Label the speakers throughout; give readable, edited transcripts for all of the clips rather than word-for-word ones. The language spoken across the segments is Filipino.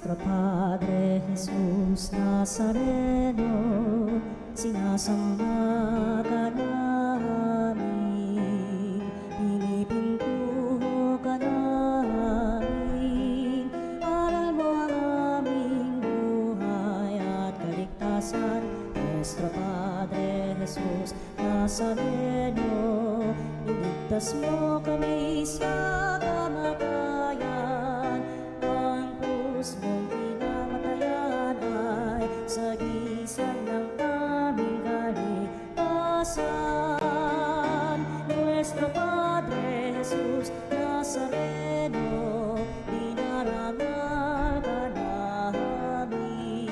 Speaker 1: Nuestro Padre Jesús Nazareno, sinasamba ka namin, pinipintuho ka namin, aral mo ang aming buhay at kaligtasan. Nuestro Padre Jesús Nazareno, iligtas mo kami sa kamatayan. Ang krus mong pinamatayan ay sagisag ng aming kaligtasan. Nuestro Padre Jesús Nazareno, dinarangal ka namin.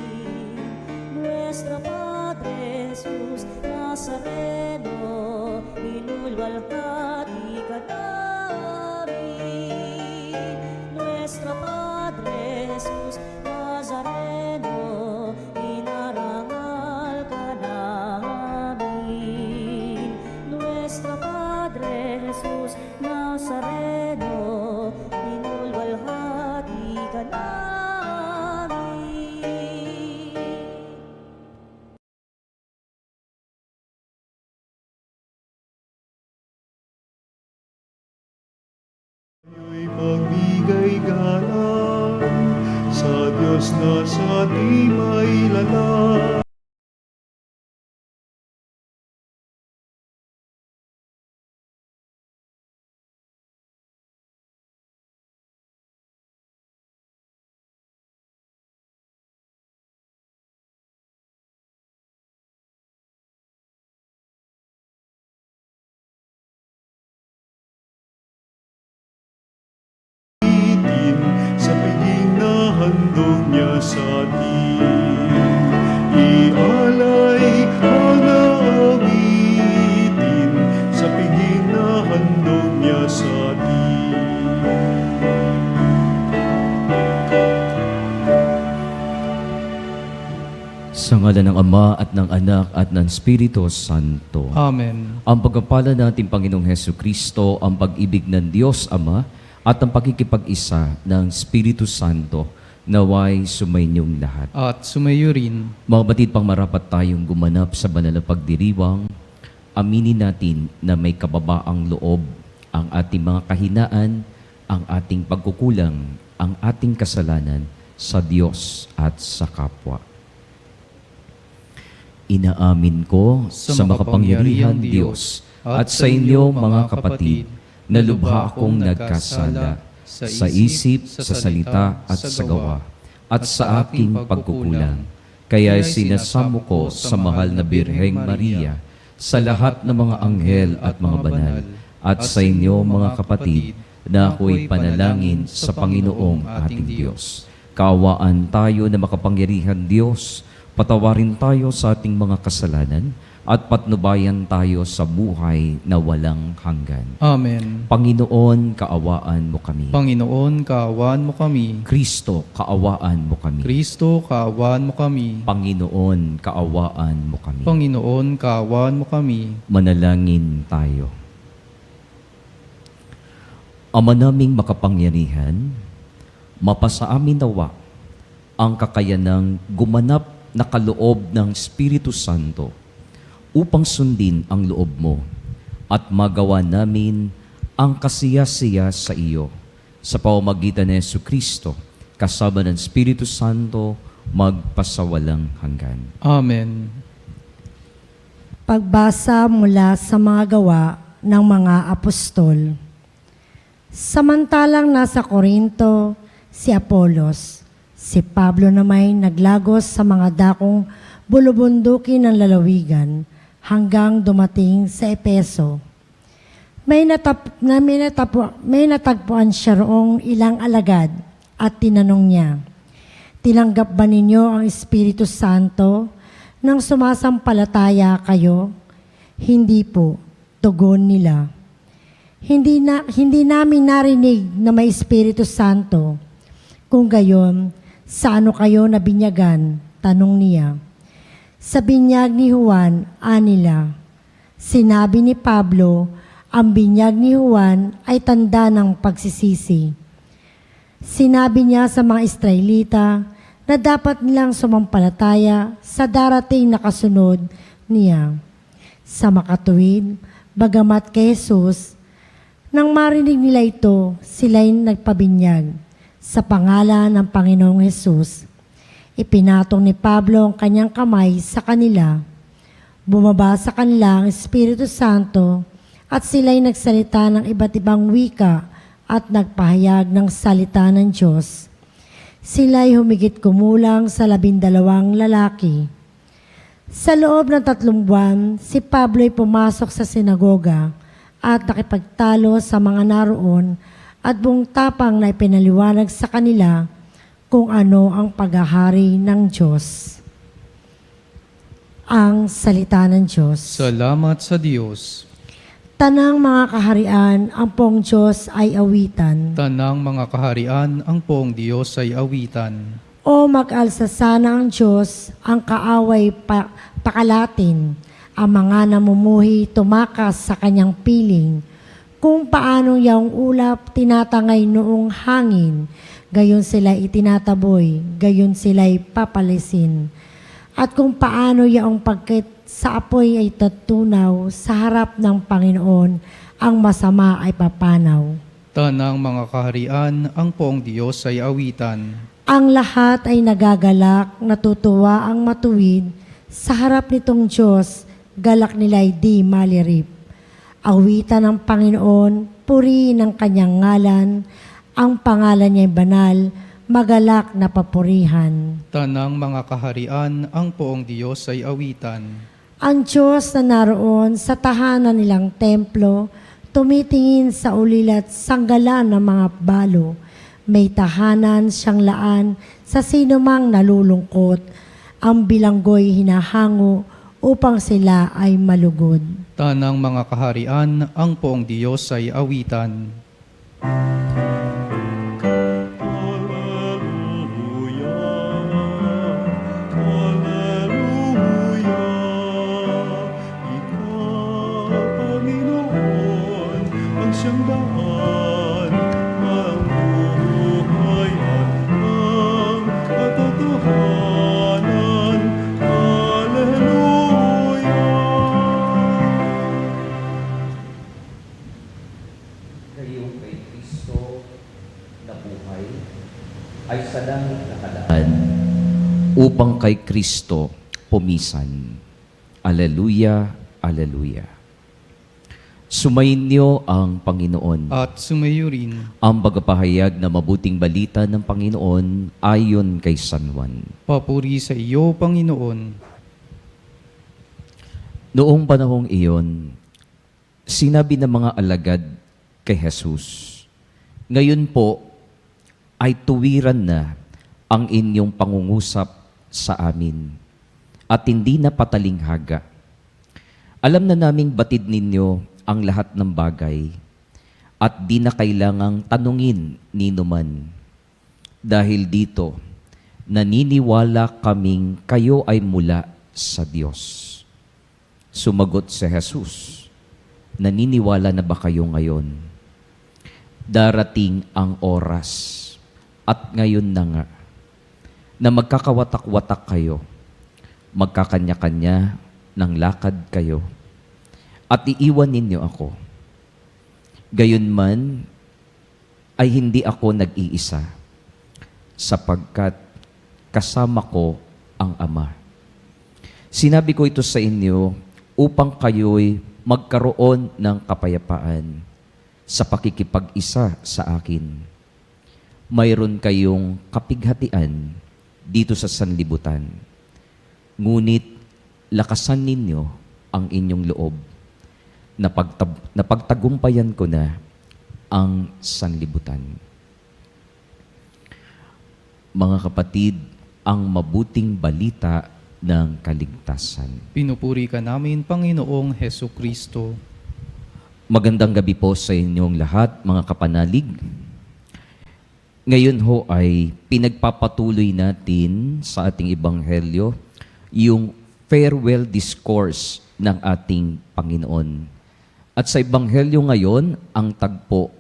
Speaker 1: Nuestro Padre Jesús Nazareno, inulwalhati ka namin. Nuestro Padre Jesús Nazareno, inarangal ka namin. Nuestro Padre Jesús Nazareno, inulwalhati ka namin.
Speaker 2: Ngayon'y magbigay galang sa Diyos na sa di mailalang. Sa piging na handog niya sa atin, ialay ang awitin sa piging na handog niya sa atin.
Speaker 3: Sa ngalan ng Ama at ng Anak at ng Espiritu Santo.
Speaker 4: Amen.
Speaker 3: Ang pagpapala nating Panginoong Hesukristo, ang pag-ibig ng Diyos Ama, at ang pakikipag-isa ng Espiritu Santo naway sumainyong lahat.
Speaker 4: At sumayo rin.
Speaker 3: Mga batid, pang marapat tayong gumanap sa banal na pagdiriwang, aminin natin na may kababaang loob ang ating mga kahinaan, ang ating pagkukulang, ang ating kasalanan sa Diyos at sa kapwa. Inaamin ko sa makapangyarihan Diyos at sa inyo mga kapatid, na lubha akong nagkasala sa isip, sa salita at sa gawa, at sa aking pagkukulang. Kaya sinasamo ko sa mahal na Birheng Maria, sa lahat ng mga anghel at mga banal, at sa inyo mga kapatid, na ako'y panalangin sa Panginoong ating Diyos. Kaawaan tayo na makapangyarihan Diyos, patawarin tayo sa ating mga kasalanan, at patnubayan tayo sa buhay na walang hanggan.
Speaker 4: Amen.
Speaker 3: Panginoon, kaawaan mo kami.
Speaker 4: Panginoon, kaawaan mo kami.
Speaker 3: Kristo, kaawaan mo kami.
Speaker 4: Kristo, kaawaan mo kami.
Speaker 3: Panginoon, kaawaan mo kami.
Speaker 4: Panginoon, kaawaan mo kami.
Speaker 3: Manalangin tayo. Ama naming makapangyarihan, mapasa amin nawa ang kakayanang gumanap na kaloob ng Espiritu Santo upang sundin ang loob mo at magawa namin ang kasiyasiya sa iyo sa pamamagitan ni Jesucristo kasama ng Espiritu Santo magpasawalang hanggan.
Speaker 4: Amen.
Speaker 5: Pagbasa mula sa mga gawa ng mga apostol. Samantalang nasa Corinto si Apolos, si Pablo naman naglagos sa mga dakong bulubundukin ng lalawigan hanggang dumating sa Epeso. May natagpuan siya roong ilang alagad at tinanong niya, "Tinanggap ba ninyo ang Espiritu Santo nang sumasampalataya kayo?" "Hindi po," tugon nila. Hindi namin narinig na may Espiritu Santo. Kung gayon, sa ano kayo nabinyagan? Tanong niya. Sa binyag ni Juan, anila. Sinabi ni Pablo, ang binyag ni Juan ay tanda ng pagsisisi. Sinabi niya sa mga Israelita na dapat nilang sumampalataya sa darating na kasunod niya. Sa makatuwid, bagamat kay Jesus, nang marinig nila ito, sila'y nagpabinyag sa pangalan ng Panginoong Jesus. Ipinatong ni Pablo ang kanyang kamay sa kanila. Bumaba sa kanila ang Espiritu Santo at sila'y nagsalita ng iba't ibang wika at nagpahayag ng salita ng Diyos. Sila'y humigit kumulang sa 12 lalaki. Sa loob ng 3 buwan, si Pablo'y pumasok sa sinagoga at nakipagtalo sa mga naroon at buong tapang na ipinaliwanag sa kanila kung ano ang paghahari ng Diyos. Ang salita ng Diyos.
Speaker 4: Salamat sa Diyos.
Speaker 5: Tanang mga kaharian, ang pong Diyos ay awitan.
Speaker 4: Tanang mga kaharian, ang poong Diyos ay awitan.
Speaker 5: O mag-alsa sana ang Diyos, ang kaaway pakalatin, ang mga namumuhi tumakas sa kanyang piling, kung paano yung ulap tinatangay noong hangin, gayon sila itinataboy, gayon sila'y papalisin. At kung paano yung pagkit sa apoy ay tatunaw, sa harap ng Panginoon, ang masama ay papanaw.
Speaker 4: Tanang mga kaharian, ang poong Diyos ay awitan.
Speaker 5: Ang lahat ay nagagalak, natutuwa ang matuwid, sa harap nitong Diyos, galak nila'y di malirip. Awitan ng Panginoon, purihin ang kanyang ngalan, ang pangalan niya'y banal, magalak na papurihan.
Speaker 4: Tanang mga kaharian, ang poong Diyos ay awitan.
Speaker 5: Ang Diyos na naroon sa tahanan nilang templo, tumitingin sa ulila at sanggalan ng mga balo. May tahanan siyang laan sa sinumang nalulungkot. Ang bilanggo'y hinahango upang sila ay malugod.
Speaker 4: Tanang mga kaharian, ang poong Diyos ay awitan.
Speaker 2: Siyang daan, ang buhay at ang katotohanan. Hallelujah!
Speaker 3: Gayong kay Kristo na buhay ay sa langit nakalaan upang kay Kristo pumisan. Alleluia, alleluia. Sumainyo ang Panginoon.
Speaker 4: At sumayo rin.
Speaker 3: Ang bagapahayag na mabuting balita ng Panginoon ayon kay San Juan.
Speaker 4: Papuri sa iyo, Panginoon.
Speaker 3: Noong panahong iyon, sinabi ng mga alagad kay Jesus, "Ngayon po ay tuwiran na ang inyong pangungusap sa amin at hindi na patalinghaga. Alam na naming batid ninyo ang lahat ng bagay at di na kailangang tanungin ninuman. Dahil dito, naniniwala kaming kayo ay mula sa Diyos." Sumagot si Jesus, "Naniniwala na ba kayo ngayon? Darating ang oras at ngayon na nga na magkakawatak-watak kayo, magkakanya-kanya ng lakad kayo, at iiwan ninyo ako. Gayunman ay hindi ako nag-iisa, sapagkat kasama ko ang Ama. Sinabi ko ito sa inyo upang kayo'y magkaroon ng kapayapaan sa pakikipag-isa sa akin. Mayroon kayong kapighatian dito sa sanlibutan. Ngunit lakasan ninyo ang inyong loob. Napagtagumpayan ko na ang sanlibutan." Mga kapatid, ang mabuting balita ng kaligtasan.
Speaker 4: Pinupuri ka namin, Panginoong Heso Kristo.
Speaker 3: Magandang gabi po sa inyong lahat, mga kapanalig. Ngayon ho ay pinagpapatuloy natin sa ating ebanghelyo yung farewell discourse ng ating Panginoon. At sa ebanghelyo ngayon, ang tagpo,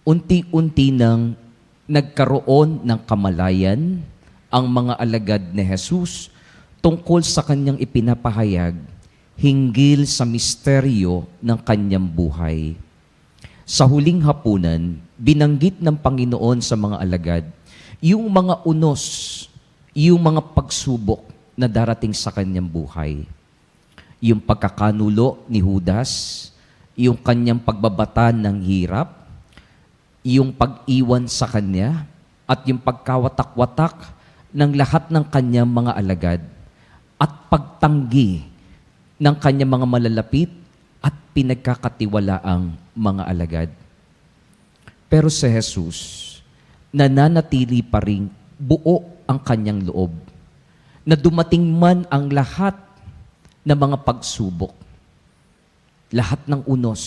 Speaker 3: unti-unti nang nagkaroon ng kamalayan ang mga alagad ni Jesus tungkol sa kanyang ipinapahayag hinggil sa misteryo ng kanyang buhay. Sa huling hapunan, binanggit ng Panginoon sa mga alagad yung mga unos, yung mga pagsubok na darating sa kanyang buhay. Yung pagkakanulo ni Judas, yung kanyang pagbabata ng hirap, yung pag-iwan sa kanya, at yung pagkawatak-watak ng lahat ng kanyang mga alagad, at pagtanggi ng kanyang mga malalapit at pinagkakatiwalaang mga alagad. Pero si Jesus, nananatili pa ring buo ang kanyang loob, na dumating man ang lahat ng mga pagsubok, lahat ng unos,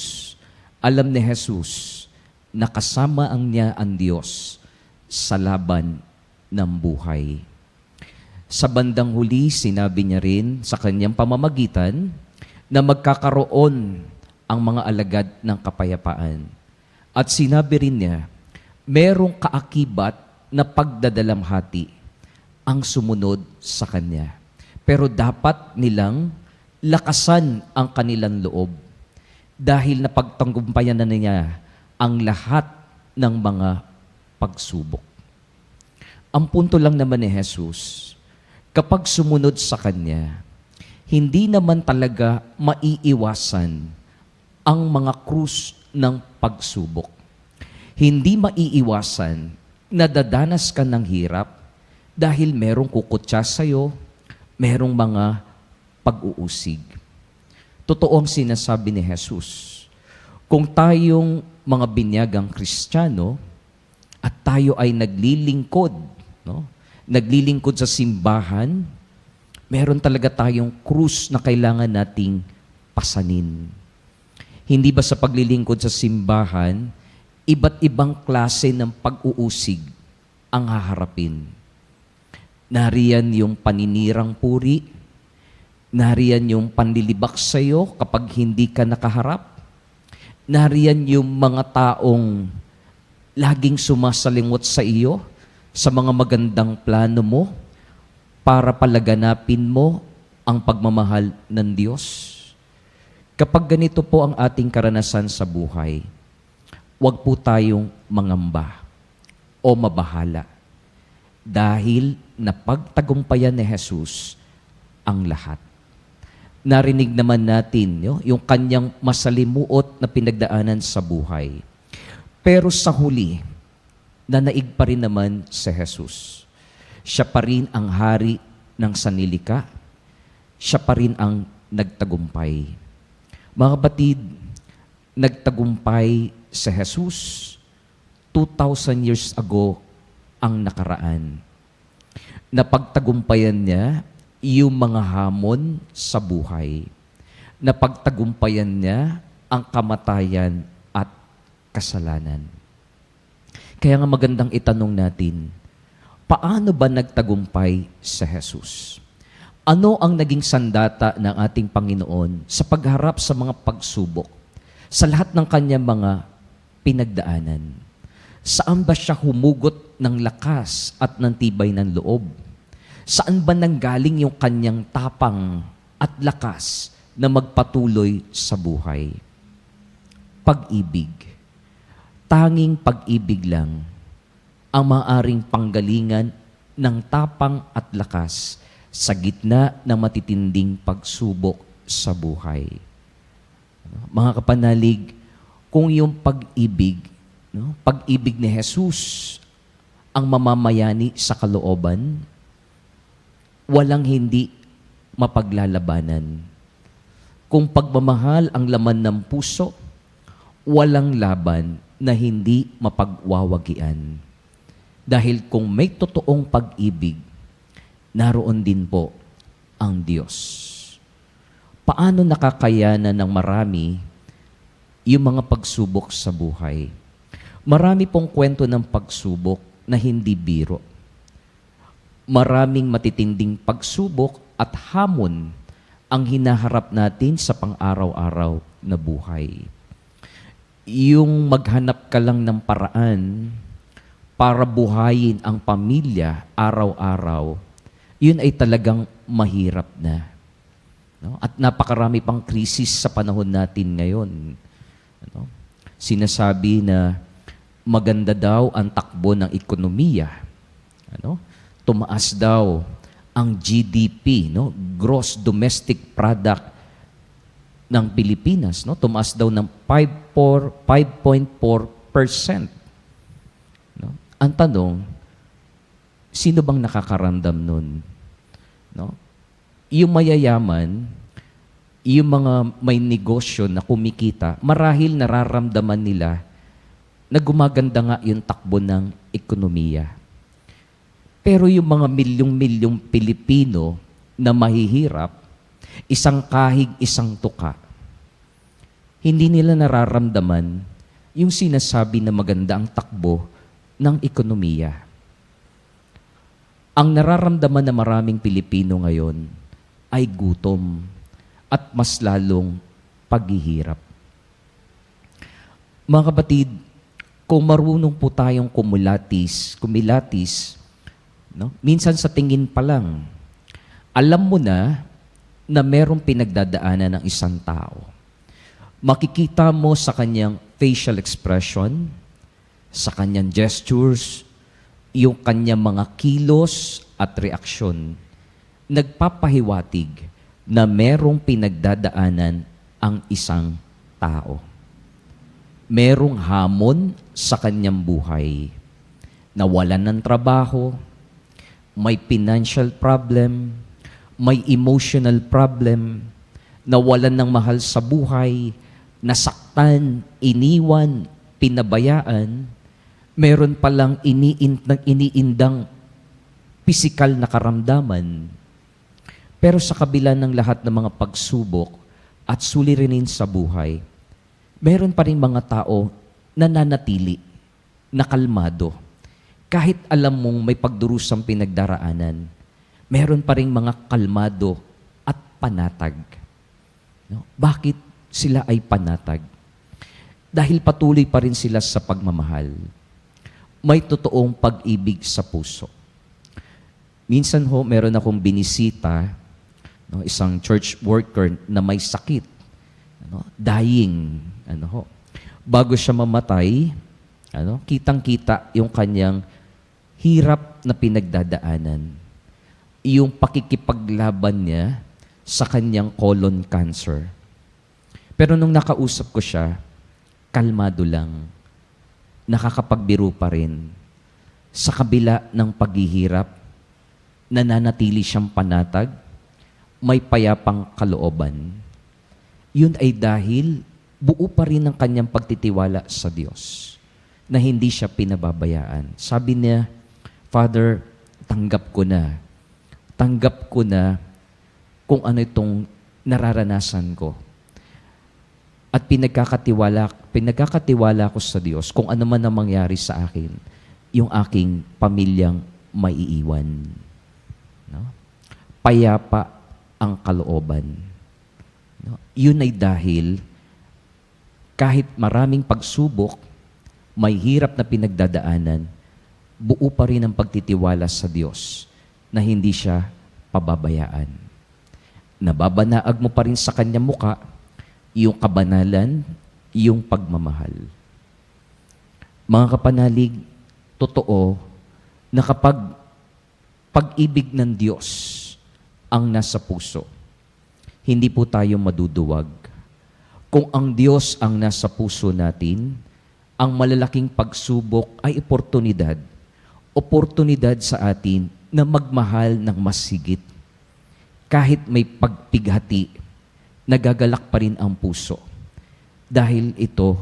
Speaker 3: alam ni Jesus na kasama niya ang Diyos sa laban ng buhay. Sa bandang huli, sinabi niya rin sa kanyang pamamagitan na magkakaroon ang mga alagad ng kapayapaan. At sinabi rin niya, merong kaakibat na pagdadalamhati ang sumunod sa kanya. Pero dapat nilang lakasan ang kanilang loob dahil napagtanggumpayan na niya ang lahat ng mga pagsubok. Ang punto lang naman ni Jesus, kapag sumunod sa Kanya, hindi naman talaga maiiwasan ang mga krus ng pagsubok. Hindi maiiwasan na dadanas ka ng hirap dahil merong kukutsa sa'yo, merong mga pag-uusig. Totoo ang sinasabi ni Jesus. Kung tayong mga binyagang Kristiyano at tayo ay naglilingkod, naglilingkod sa simbahan, meron talaga tayong krus na kailangan nating pasanin. Hindi ba sa paglilingkod sa simbahan, iba't ibang klase ng pag-uusig ang haharapin? Nariyan yung paninirang puri, nariyan yung panlilibak sa iyo kapag hindi ka nakaharap, nariyan yung mga taong laging sumasalimot sa iyo sa mga magandang plano mo para palaganapin mo ang pagmamahal ng Diyos. Kapag ganito po ang ating karanasan sa buhay, huwag po tayong mangamba o mabahala dahil napagtagumpayan ni Jesus ang lahat. Narinig naman natin yung kanyang masalimuot na pinagdaanan sa buhay. Pero sa huli, nanaig pa rin naman si Jesus. Siya pa rin ang hari ng sanlika. Siya pa rin ang nagtagumpay. Mga kapatid, nagtagumpay si Jesus 2,000 years ago ang nakaraan. Napagtagumpayan niya yung mga hamon sa buhay. Napagtagumpayan niya ang kamatayan at kasalanan. Kaya nga magandang itanong natin, paano ba nagtagumpay si Jesus? Ano ang naging sandata ng ating Panginoon sa pagharap sa mga pagsubok, sa lahat ng kanyang mga pinagdaanan? Saan ba siya humugot ng lakas at ng tibay ng loob? Saan ba nanggaling yung kanyang tapang at lakas na magpatuloy sa buhay? Pag-ibig. Tanging pag-ibig lang ang maaaring panggalingan ng tapang at lakas sa gitna ng matitinding pagsubok sa buhay. Mga kapanalig, kung yung pag-ibig, pag-ibig ni Jesus ang mamamayani sa kalooban, walang hindi mapaglalabanan. Kung pagmamahal ang laman ng puso, walang laban na hindi mapagwawagian. Dahil kung may totoong pag-ibig, naroon din po ang Diyos. Paano nakakayanan ng marami yung mga pagsubok sa buhay? Marami pong kwento ng pagsubok na hindi biro. Maraming matitinding pagsubok at hamon ang hinaharap natin sa pang-araw-araw na buhay. yung maghanap ka lang ng paraan para buhayin ang pamilya araw-araw, yun ay talagang mahirap na. No? At napakarami pang krisis sa panahon natin ngayon. Ano? Sinasabi na maganda daw ang takbo ng ekonomiya. Ano? Tumaas daw ang GDP, no? Gross Domestic Product ng Pilipinas, no? Tumaas daw ng 5.4%. No? Ang tanong, sino bang nakakaramdam nun? No? Yung mayayaman, yung mga may negosyo na kumikita, marahil nararamdaman nila na gumaganda nga yung takbo ng ekonomiya. Pero yung mga milyong-milyong Pilipino na mahihirap, isang kahig, isang tuka, hindi nila nararamdaman yung sinasabi na maganda ang takbo ng ekonomiya. Ang nararamdaman ng maraming Pilipino ngayon ay gutom at mas lalong paghihirap. Mga kapatid, kung marunong po tayong kumilatis, no? Minsan sa tingin pa lang, alam mo na merong pinagdadaanan ng isang tao. Makikita mo sa kanyang facial expression, sa kanyang gestures, yung kanyang mga kilos at reaksyon, nagpapahiwatig na merong pinagdadaanan ang isang tao. Merong hamon sa kanyang buhay. Nawalan ng trabaho, may financial problem, may emotional problem, nawalan ng mahal sa buhay, nasaktan, iniwan, pinabayaan, meron palang iniindang pisikal na karamdaman. Pero sa kabila ng lahat ng mga pagsubok at suliranin sa buhay, meron pa rin mga tao na nanatili, na kalmado. Kahit alam mong may pagdurusang pinagdaraanan, meron pa rin mga kalmado at panatag. No? Bakit sila ay panatag? Dahil patuloy pa rin sila sa pagmamahal. May totoong pag-ibig sa puso. Minsan ho, meron akong binisita, no, isang church worker na may sakit, dying. Bago siya mamatay, kitang-kita yung kanyang hirap na pinagdadaanan. Yung pakikipaglaban niya sa kanyang colon cancer. Pero nung nakausap ko siya, kalmado lang, nakakapagbiro pa rin. Sa kabila ng paghihirap, nananatili siyang panatag, may payapang kalooban. Yun ay dahil buo pa rin ang kanyang pagtitiwala sa Diyos na hindi siya pinababayaan. Sabi niya, Father, tanggap ko na. Tanggap ko na kung ano itong nararanasan ko. At pinagkakatiwala ko sa Diyos kung ano man ang mangyari sa akin, yung aking pamilyang maiiwan. No? Payapa ang kalooban. No? Yun ay dahil kahit maraming pagsubok, may hirap na pinagdadaanan, buo pa rin ang pagtitiwala sa Diyos na hindi siya pababayaan. Nababanaag mo pa rin sa kanyang muka yung kabanalan, yung pagmamahal. Mga kapanalig, totoo na kapag pag-ibig ng Diyos ang nasa puso, hindi po tayo maduduwag. Kung ang Diyos ang nasa puso natin, ang malalaking pagsubok ay oportunidad. Oportunidad sa atin na magmahal ng mas higit. Kahit may pagpighati, nagagalak pa rin ang puso. Dahil ito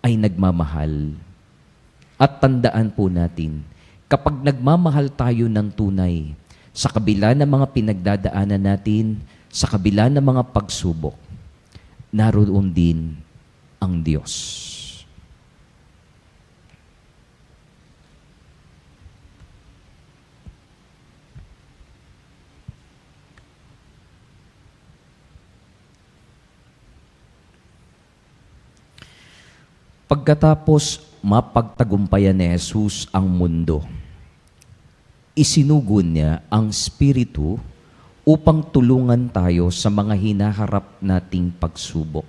Speaker 3: ay nagmamahal. At tandaan po natin, kapag nagmamahal tayo ng tunay, sa kabila ng mga pinagdadaanan natin, sa kabila ng mga pagsubok, naroon din ang Diyos. Pagkatapos mapagtagumpayan ni Jesus ang mundo, isinugon niya ang Espiritu upang tulungan tayo sa mga hinaharap nating pagsubok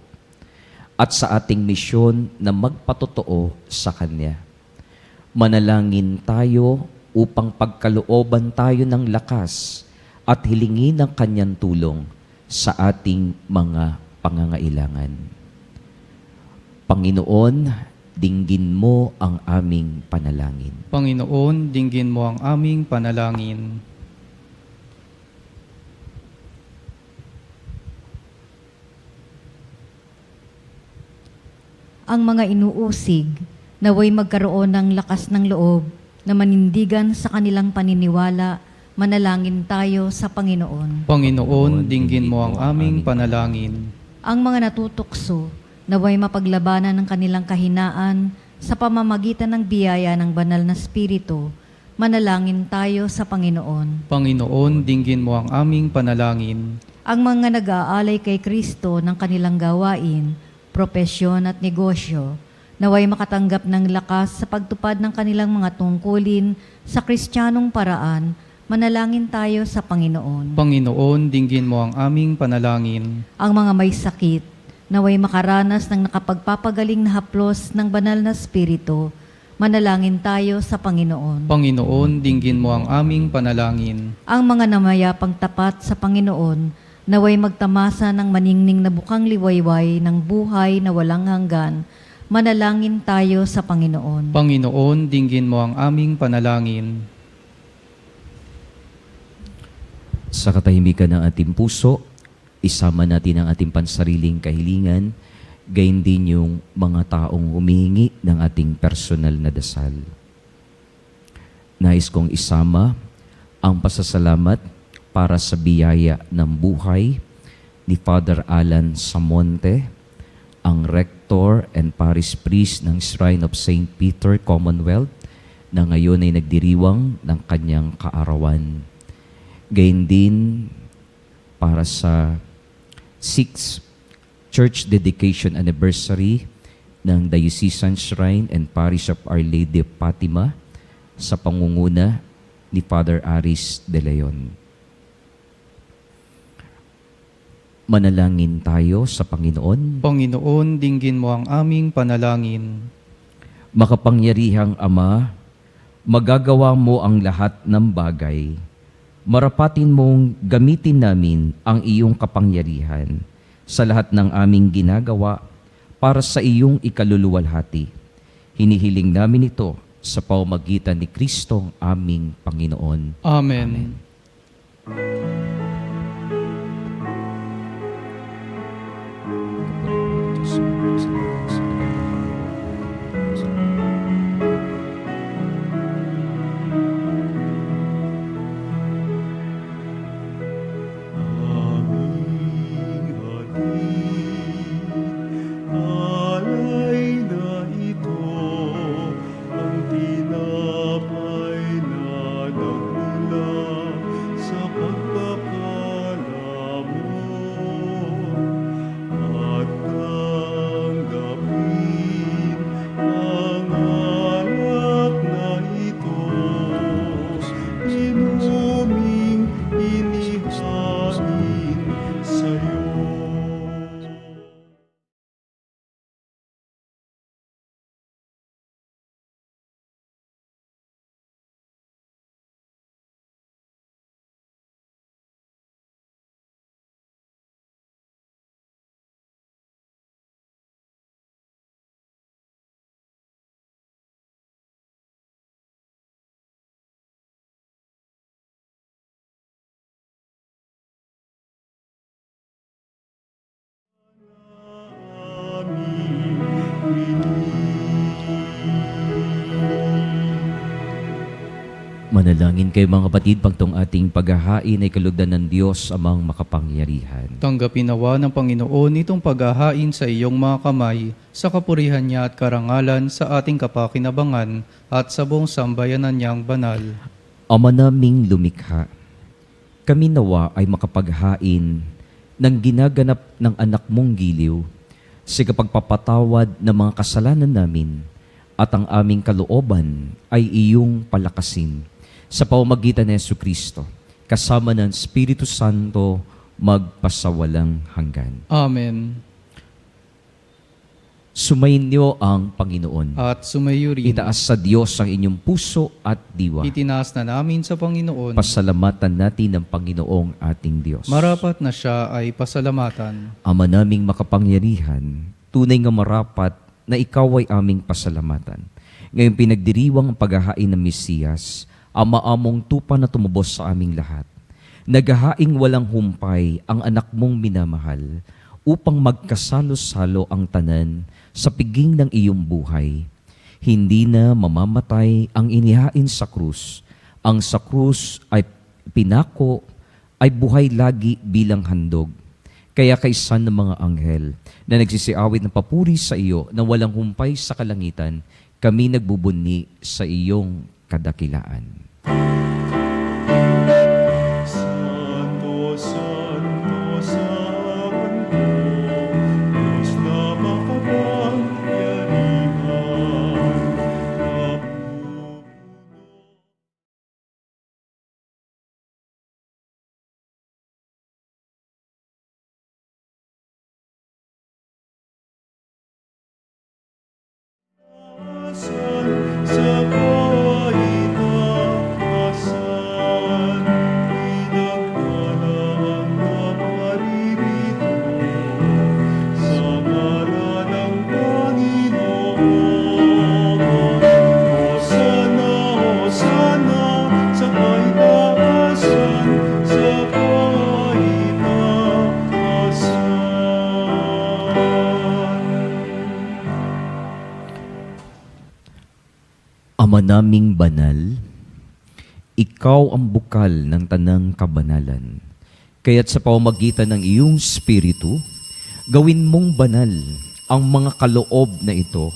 Speaker 3: at sa ating misyon na magpatotoo sa Kanya. Manalangin tayo upang pagkalooban tayo ng lakas at hilingin ang Kanyang tulong sa ating mga pangangailangan. Panginoon, dinggin mo ang aming panalangin.
Speaker 4: Panginoon, dinggin mo ang aming panalangin.
Speaker 6: Ang mga inuusig, naway magkaroon ng lakas ng loob na manindigan sa kanilang paniniwala, manalangin tayo sa Panginoon.
Speaker 4: Panginoon, dinggin mo ang aming panalangin.
Speaker 6: Ang mga natutukso, naway mapaglabanan ng kanilang kahinaan sa pamamagitan ng biyaya ng banal na Espiritu, manalangin tayo sa Panginoon.
Speaker 4: Panginoon, dinggin mo ang aming panalangin.
Speaker 6: Ang mga nag-aalay kay Kristo ng kanilang gawain, propesyon at negosyo, naway makatanggap ng lakas sa pagtupad ng kanilang mga tungkulin sa Kristiyanong paraan, manalangin tayo sa Panginoon.
Speaker 4: Panginoon, dinggin mo ang aming panalangin.
Speaker 6: Ang mga may sakit, naway makaranas ng nakapagpapagaling na haplos ng banal na Espiritu, manalangin tayo sa Panginoon.
Speaker 4: Panginoon, dinggin mo ang aming panalangin.
Speaker 6: Ang mga namayapang tapat sa Panginoon, naway magtamasa ng maningning na bukang liwayway ng buhay na walang hanggan, manalangin tayo sa Panginoon.
Speaker 4: Panginoon, dinggin mo ang aming panalangin.
Speaker 3: Sa katahimikan ng ating puso, isama natin ang ating pansariling kahilingan, gayon din yung mga taong humihingi ng ating personal na dasal. Nais kong isama ang pasasalamat para sa biyaya ng buhay ni Father Alan Samonte, ang Rector and Parish Priest ng Shrine of St. Peter Commonwealth na ngayon ay nagdiriwang ng kanyang kaarawan. Gayon din para sa 6th Church Dedication Anniversary ng Diocesan Shrine and Parish of Our Lady of Fatima sa pangunguna ni Father Aris De Leon. Manalangin tayo sa Panginoon.
Speaker 4: Panginoon, dinggin mo ang aming panalangin.
Speaker 3: Makapangyarihang Ama, magagawa mo ang lahat ng bagay. Marapatin mong gamitin namin ang iyong kapangyarihan sa lahat ng aming ginagawa para sa iyong ikaluluwalhati. Hinihiling namin ito sa pamamagitan ni Kristong aming Panginoon.
Speaker 4: Amen.
Speaker 2: Aming hatid, alay na ito, ang tinapay na nagmula sa pagkakalamon. At tanggapin ang alak na ito, inuming inihain sa'yo.
Speaker 3: Manalangin kayo mga kapatid, pagtong ating paghahain ay kalugdan ng Diyos amang makapangyarihan.
Speaker 4: Tanggapin nawa ng Panginoon itong paghahain sa iyong mga kamay, sa kapurihan niya at karangalan sa ating kapakinabangan at sa buong sambayanan niyang banal.
Speaker 3: Ama naming lumikha, kami nawa ay makapaghain ng ginaganap ng anak mong giliw sa kapagpapatawad ng mga kasalanan namin at ang aming kalooban ay iyong palakasin sa pamamagitan ni Jesucristo, kasama ng Espiritu Santo, magpasawalang hanggan.
Speaker 4: Amen.
Speaker 3: Sumainyo ang Panginoon.
Speaker 4: At sumayo rin.
Speaker 3: Itaas sa Diyos ang inyong puso at diwa.
Speaker 4: Itinaas na namin sa Panginoon.
Speaker 3: Pasalamatan natin ng Panginoong ating Diyos.
Speaker 4: Marapat na siya ay pasalamatan.
Speaker 3: Ama naming makapangyarihan, tunay nga marapat na ikaw ay aming pasalamatan. Ngayong pinagdiriwang ang paghahain ng Mesiyas, ang maamong tupa na tumubos sa aming lahat. Naghahaing walang humpay ang anak mong minamahal upang magkasalo-salo ang tanan sa piging ng iyong buhay. Hindi na mamamatay ang inihain sa krus. Ang sa krus ay pinako, ay buhay lagi bilang handog. Kaya kaysa ng mga anghel na nagsisiawit ng papuri sa iyo na walang humpay sa kalangitan, kami nagbubunyi sa iyong kadakilaan.
Speaker 2: Santo, Santo, Santo, Diyos na makapangyarihan, napupuno. Sa kaitaasan, pinagkalaan na paririto, sa ngalan ng Panginoon. Hosana, Hosana, sa kaitaasan, sa kaitaasan.
Speaker 3: Ama naming banal, ikaw ang bukal ng tanang kabanalan. Kaya't sa pamamagitan ng iyong Espiritu, gawin mong banal ang mga kaloob na ito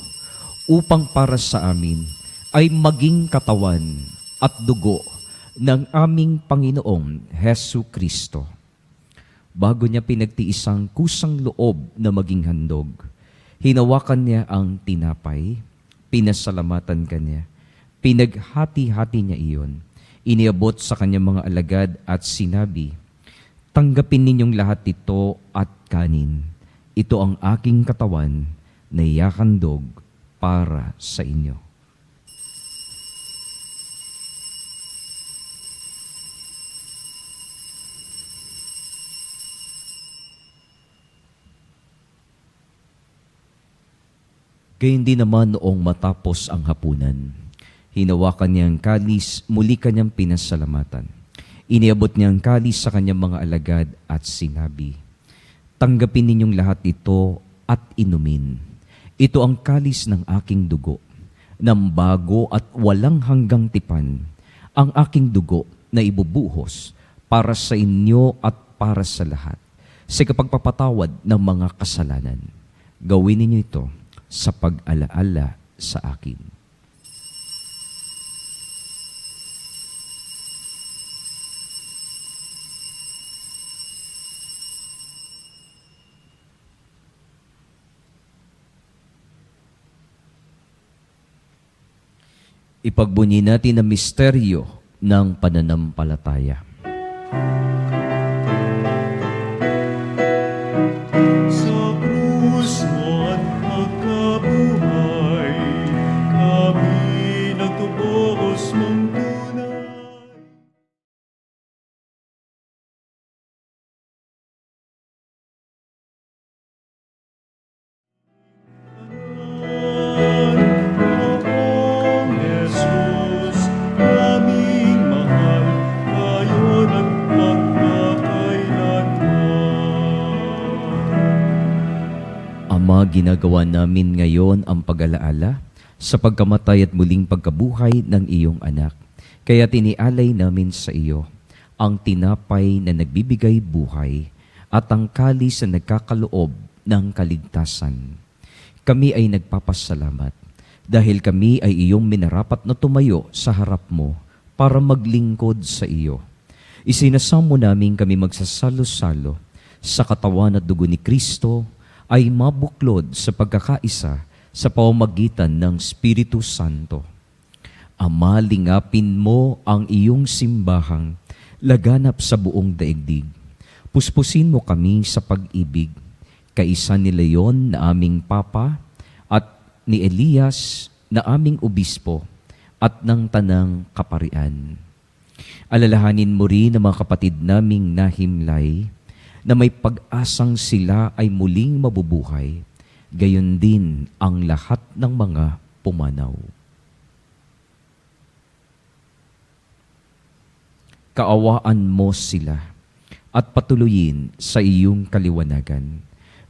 Speaker 3: upang para sa amin ay maging katawan at dugo ng aming Panginoong Hesu Kristo. Bago niya pinagtiis ang kusang loob na maging handog, hinawakan niya ang tinapay, pinasalamatan kanya, pinaghati-hati niya iyon, iniabot sa kanyang mga alagad at sinabi, "Tanggapin ninyong lahat ito at kanin. Ito ang aking katawan na iyahandog para sa inyo." Gayun din naman noong matapos ang hapunan, hinawakan niya ang kalis, muli kanyang pinasalamatan. Iniabot niya ang kalis sa kanyang mga alagad at sinabi, "Tanggapin ninyong lahat ito at inumin. Ito ang kalis ng aking dugo, ng bago at walang hanggang tipan, ang aking dugo na ibubuhos para sa inyo at para sa lahat, sa kapagpapatawad ng mga kasalanan. Gawin ninyo ito sa pag-alaala sa akin." Ipagbunyi natin ang misteryo ng pananampalataya.
Speaker 2: Sa krus mo at pagkabuhay, kami nagtubos mong tunay. Panginoong Jesus, aming mahal, ngayon at magpakailanman.
Speaker 3: Ama, ginagawa namin ngayon ang pag-alaala sa pagkamatay at muling pagkabuhay ng iyong anak. Kaya tinialay namin sa iyo ang tinapay na nagbibigay buhay at ang kalis na nagkakaloob ng kaligtasan. Kami ay nagpapasalamat dahil kami ay iyong minarapat na tumayo sa harap mo para maglingkod sa iyo. Isinasamo namin kami magsasalo-salo sa katawan at dugo ni Kristo ay mabuklod sa pagkakaisa sa pamamagitan ng Espiritu Santo. Ama, lingapin mo ang iyong simbahang laganap sa buong daigdig. Puspusin mo kami sa pag-ibig, kaisa ni Leon na aming Papa at ni Elias na aming Obispo at ng Tanang Kaparian. Alalahanin mo rin ang mga kapatid naming nahimlay na may pag-asang sila ay muling mabubuhay, gayon din ang lahat ng mga pumanaw. Kaawaan mo sila at patuloyin sa iyong kaliwanagan.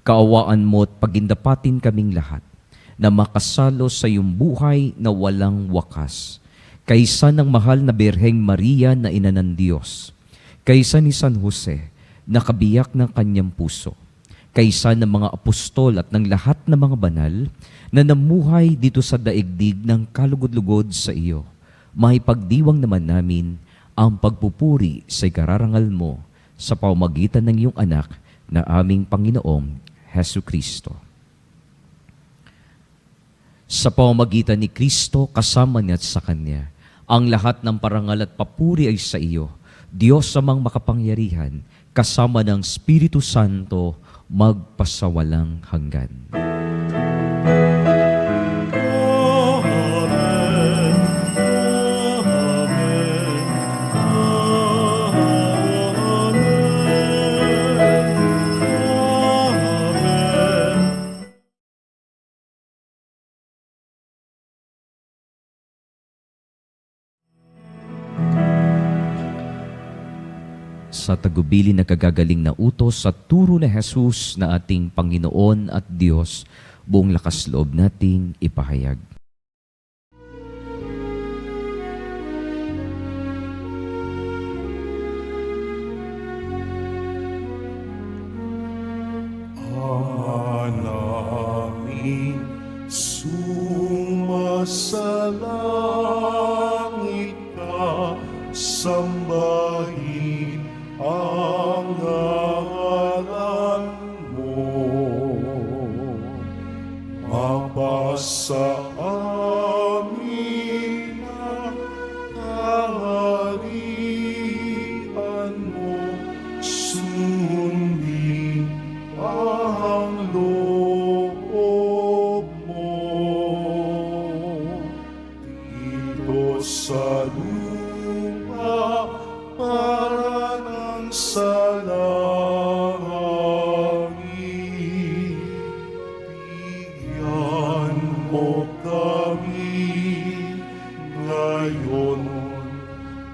Speaker 3: Kaawaan mo at pagindapatin kaming lahat na makasalo sa iyong buhay na walang wakas, kaysa ng mahal na Birheng Maria na ina ng Diyos, kaysa ni San Jose na kabiyak ng kanyang puso, kaysa ng mga apostol at ng lahat ng mga banal na namuhay dito sa daigdig ng kalugod-lugod sa iyo. May pagdiwang naman namin ang pagpupuri sa ikararangal mo sa pamamagitan ng iyong anak na aming Panginoong Hesu Kristo. Sa pamamagitan ni Kristo, kasama niya at sa Kanya, ang lahat ng parangal at papuri ay sa iyo, Diyos amang makapangyarihan, kasama ng Espiritu Santo, magpasawalang hanggan. Sa tagubilin na kagagaling na utos at turo na Jesus na ating Panginoon at Diyos, buong lakas loob nating ipahayag.
Speaker 2: Anamin sumasalangit ka, sambahin ang ngalan mo. Mapasa amin ang kaharian mo, sundin ang loob mo. Dito sa lupa para ng sa langit, bigyan mo kami ngayon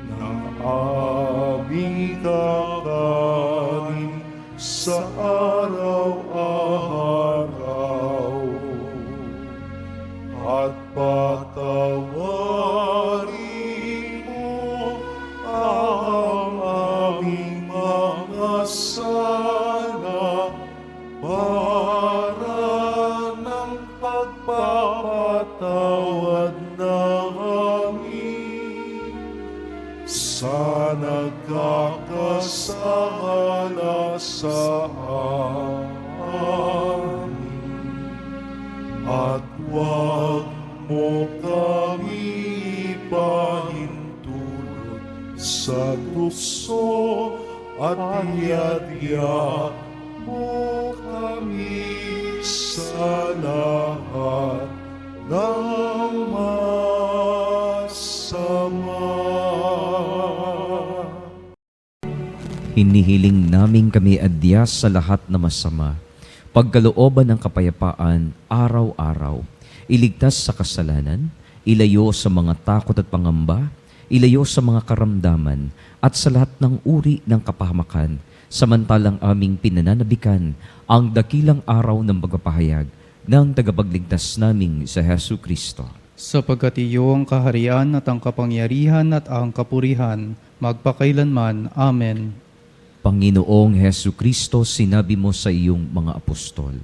Speaker 2: ng aming kakanin sa araw-araw, at patawarin mo ang aming mga sala para ng pagpapatawad namin sa nagkakasala sa amin. At huwag mo kami ipahintulot sa tukso, at iadya mo kami sa lahat ng masama.
Speaker 3: Hinihiling namin kami adya sa lahat na masama, pagkalooban ng kapayapaan araw-araw, iligtas sa kasalanan, ilayo sa mga takot at pangamba, ilayo sa mga karamdaman, at sa lahat ng uri ng kapahamakan, samantalang aming pinananabikan ang dakilang araw ng pagpapahayag ng tagapagligtas naming sa Hesu Kristo.
Speaker 4: Sapagkat iyo ang kaharian at ang kapangyarihan at ang kapurihan, magpakailanman. Amen.
Speaker 3: Panginoong Hesu Kristo, sinabi mo sa iyong mga apostol,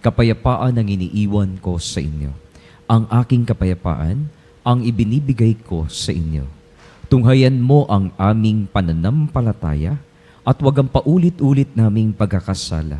Speaker 3: kapayapaan ang iniiwan ko sa inyo. Ang aking kapayapaan ang ibinibigay ko sa inyo. Tunghayan mo ang aming pananampalataya at huwag ang paulit-ulit naming pagkakasala.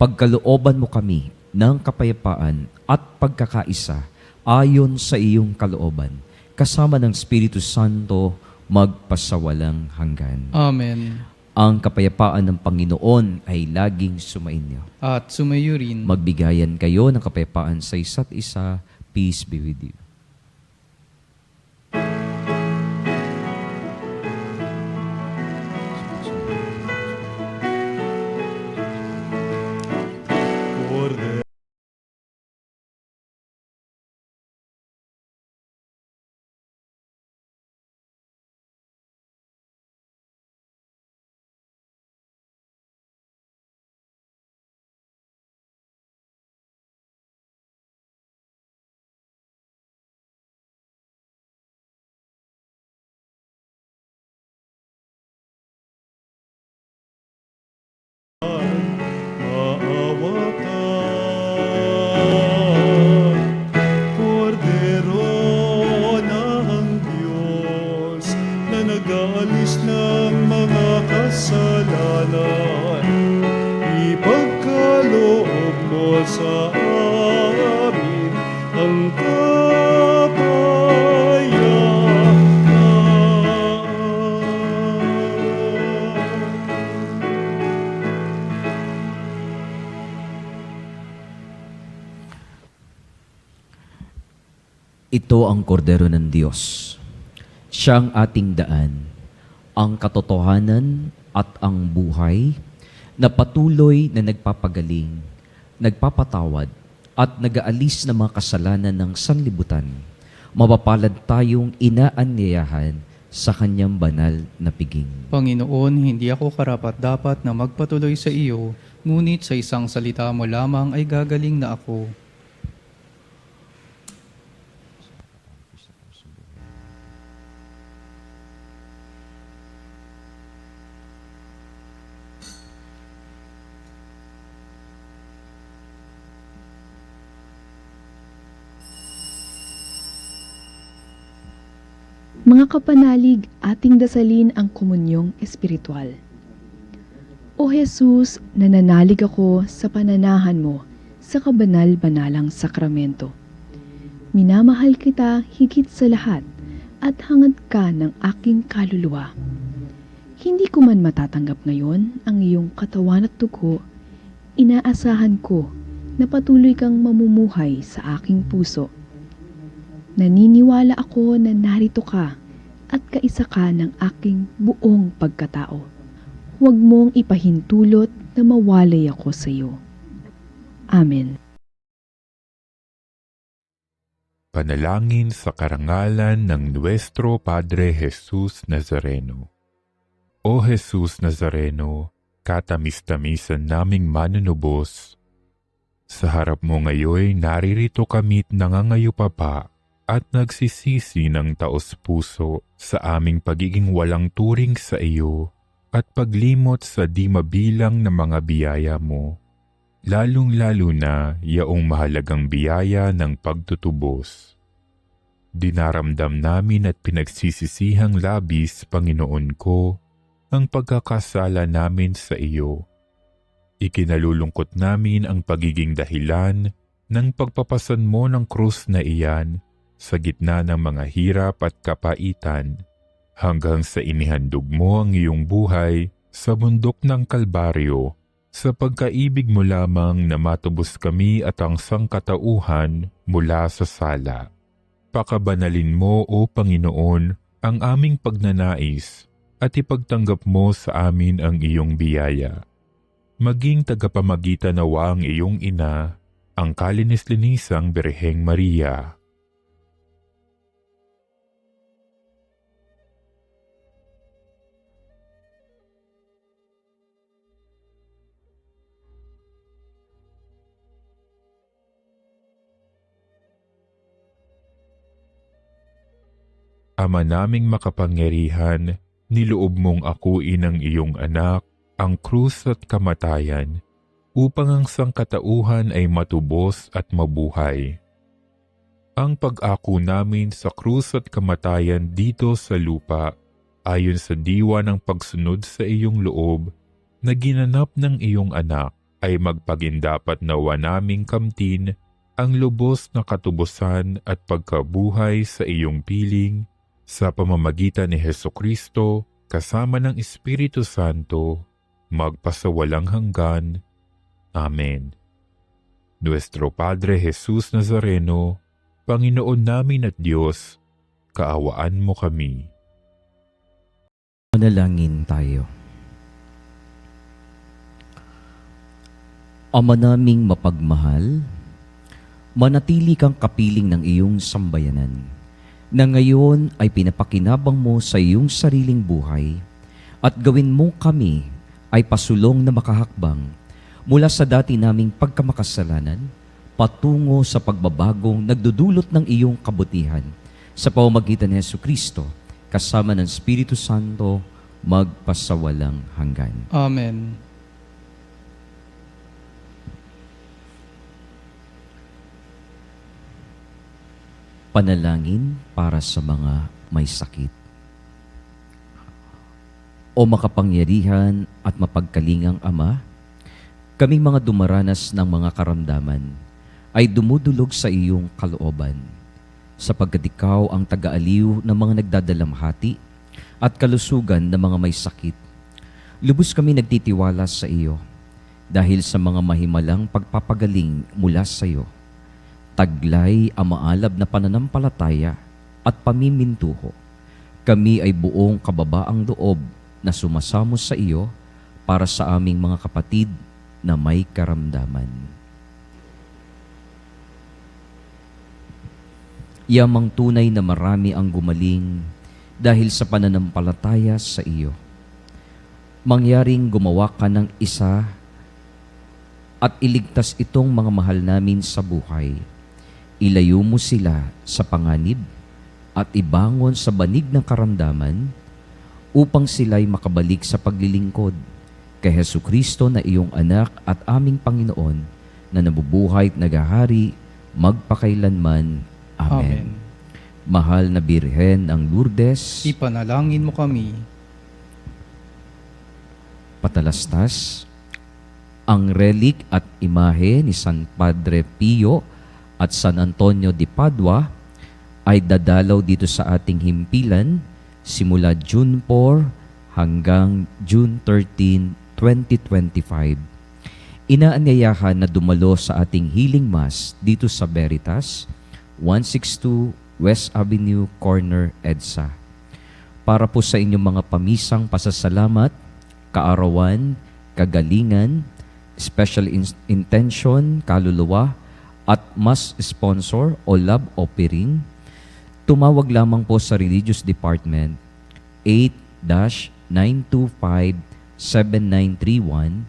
Speaker 3: Pagkalooban mo kami ng kapayapaan at pagkakaisa ayon sa iyong kalooban, kasama ng Espiritu Santo, magpasawalang hanggan.
Speaker 4: Amen.
Speaker 3: Ang kapayapaan ng Panginoon ay laging sumainyo.
Speaker 4: At sumayo rin.
Speaker 3: Magbigayan kayo ng kapayapaan sa isa't isa. Peace be with you.
Speaker 2: Cordero maawa ka. Cordero ng Diyos na nag-aalis ng mga kasalanan, ipagkaloob mo sa amin ang kapayapaan.
Speaker 3: Ito ang kordero ng Diyos. Siyang ating daan, ang katotohanan at ang buhay, na patuloy na nagpapagaling, nagpapatawad, at nag-aalis ng mga kasalanan ng sanlibutan. Mapapalad tayong inaanyayahan sa kanyang banal na piging.
Speaker 4: Panginoon, hindi ako karapat-dapat na magpatuloy sa iyo, ngunit sa isang salita mo lamang ay gagaling na ako.
Speaker 7: Mga kapanalig, ating dasalin ang komunyong espiritual. O Jesus, nananalig ako sa pananahan mo sa kabanal-banalang sakramento. Minamahal kita higit sa lahat at hangad ka ng aking kaluluwa. Hindi ko man matatanggap ngayon ang iyong katawan at dugo, inaasahan ko na patuloy kang mamumuhay sa aking puso. Naniniwala ako na narito ka at kaisa ka ng aking buong pagkatao. Huwag mong ipahintulot na mawalay ako sa iyo. Amen.
Speaker 8: Panalangin sa karangalan ng Nuestro Padre Jesus Nazareno. O Jesus Nazareno, katamis-tamisan naming manunubos, sa harap mo ngayon naririto kami't nangangayupapa at nagsisisi ng taos-puso sa aming pagiging walang turing sa iyo at paglimot sa di mabilang na mga biyaya mo, lalong-lalo na yaong mahalagang biyaya ng pagtutubos. Dinaramdam namin at pinagsisisihang labis, Panginoon ko, ang pagkakasala namin sa iyo. Ikinalulungkot namin ang pagiging dahilan ng pagpapasan mo ng krus na iyan sa gitna ng mga hirap at kapaitan, hanggang sa inihandog mo ang iyong buhay sa bundok ng Kalbaryo, sa pagkaibig mo lamang na matubos kami at ang sangkatauhan mula sa sala. Pakabanalin mo, O Panginoon, ang aming pagnanais at ipagtanggap mo sa amin ang iyong biyaya. Maging tagapamagitan nawa ang iyong ina, ang kalinis-linisang Birheng Maria. Ama naming makapangyarihan, niloob mong akuin ang iyong anak, ang krus at kamatayan, upang ang sangkatauhan ay matubos at mabuhay. Ang pag-ako namin sa krus at kamatayan dito sa lupa, ayon sa diwa ng pagsunod sa iyong loob, na ginanap ng iyong anak, ay magpagindapat nawa naming kamtin ang lubos na katubusan at pagkabuhay sa iyong piling sa pamamagitan ni Hesukristo kasama ng Espiritu Santo, magpasawalang hanggan. Amen. Nuestro Padre Jesus Nazareno, Panginoon namin at Diyos, kaawaan mo kami.
Speaker 3: Manalangin tayo. Ama naming mapagmahal, manatili kang kapiling ng iyong sambayanan, na ngayon ay pinapakinabang mo sa iyong sariling buhay, at gawin mo kami ay pasulong na makahakbang mula sa dati naming pagkamakasalanan, patungo sa pagbabagong nagdudulot ng iyong kabutihan, sa pamamagitan ni Jesucristo, kasama ng Espiritu Santo, magpasawalang hanggan.
Speaker 4: Amen.
Speaker 3: Panalangin para sa mga may sakit. O makapangyarihan at mapagkalingang Ama, kaming mga dumaranas ng mga karamdaman ay dumudulog sa iyong kalooban, sapagkat ikaw ang taga-aliw ng mga nagdadalamhati at kalusugan ng mga may sakit. Lubos kami nagtitiwala sa iyo dahil sa mga mahimalang pagpapagaling mula sa iyo. Taglay ang maalab na pananampalataya at pamimintuho. Kami ay buong kababaang loob na sumasamo sa iyo para sa aming mga kapatid na may karamdaman. Yamang tunay na marami ang gumaling dahil sa pananampalataya sa iyo. Mangyaring gumawa ka ng isa at iligtas itong mga mahal namin sa buhay. Ilayo mo sila sa panganib at ibangon sa banig ng karamdaman upang sila'y makabalik sa paglilingkod kay Hesukristo na iyong anak at aming Panginoon na nabubuhay at naghahari magpakailanman. Amen. Mahal na Birhen ng Lourdes,
Speaker 4: Ipanalangin mo kami.
Speaker 3: patalastas, ang relik at imahe ni San Padre Pio at San Antonio de Padua ay dadalaw dito sa ating himpilan simula June 4 hanggang June 13, 2025. Inaanyayahan na dumalo sa ating Healing Mass dito sa Veritas, 162 West Avenue, Corner, EDSA. Para po sa inyong mga pamisang pasasalamat, kaarawan, kagalingan, special intention, kaluluwa, at mass sponsor o love offering, tumawag lamang po sa Religious Department 8-925-7931,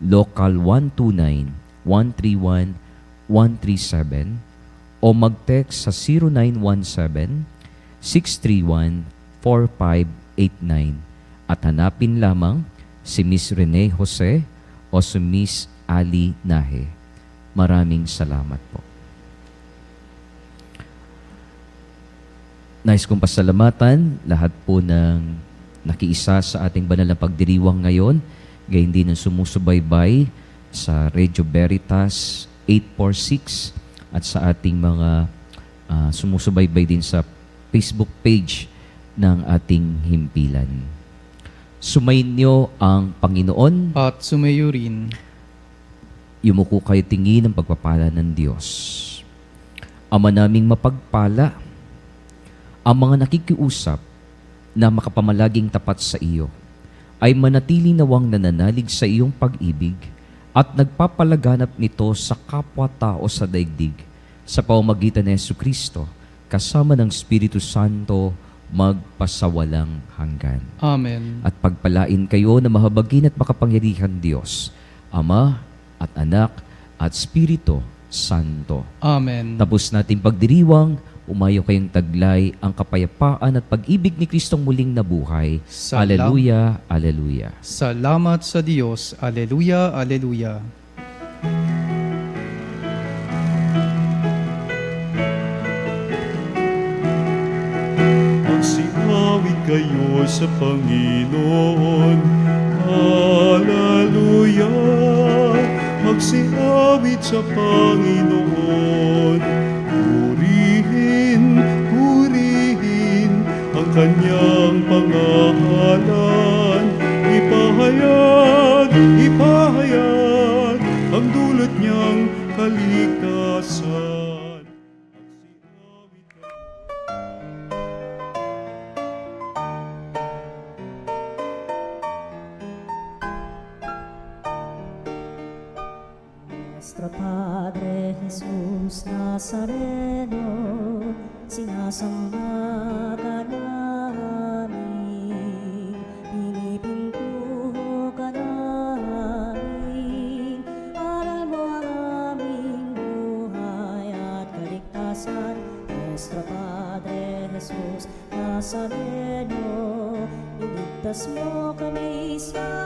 Speaker 3: Local 129-131-137 o mag-text sa 0917-631-4589 at hanapin lamang si Miss Rene Jose o si Miss Ali Nahe. Maraming salamat po. Nais kong pasalamatan lahat po ng nakiisa sa ating banal na pagdiriwang ngayon, gayon din ang sumusubaybay sa Radio Veritas 846 at sa ating mga sumusubaybay din sa Facebook page ng ating himpilan. Sumainyo ang Panginoon
Speaker 4: At sumayo rin.
Speaker 3: Yumuko kayo tingin ng pagpapala ng Diyos. Ama naming mapagpala, ang mga nakikiusap na makapamalaging tapat sa iyo ay manatili nawang nananalig sa iyong pag-ibig at nagpapalaganap nito sa kapwa-tao sa daigdig sa pamamagitan ni Jesucristo kasama ng Espiritu Santo magpasawalang hanggan.
Speaker 4: Amen.
Speaker 3: At pagpalain kayo na mahabagin at makapangyarihan Diyos, Ama at Anak at Espiritu Santo.
Speaker 4: Amen.
Speaker 3: Tapos nating pagdiriwang, umayo kayong taglay ang kapayapaan at pag-ibig ni Kristong muling nabuhay. Aleluya, aleluya.
Speaker 4: Salamat sa Diyos. Aleluya, aleluya.
Speaker 2: Magsiawit kayo sa Panginoon. Hallelujah, awit sa Panginoon. Purihin, purihin ang kanyang pangalan. Ipahayag, ipahayag ang dulot niyang kaligtasan.
Speaker 1: Nuestro Padre Jesus Nazareno, sinasamba ka namin, pinipintuho ka namin, aral mo ang aming buhay at kaligtasan. Nuestro Padre Jesus Nazareno, iligtas mo kami sa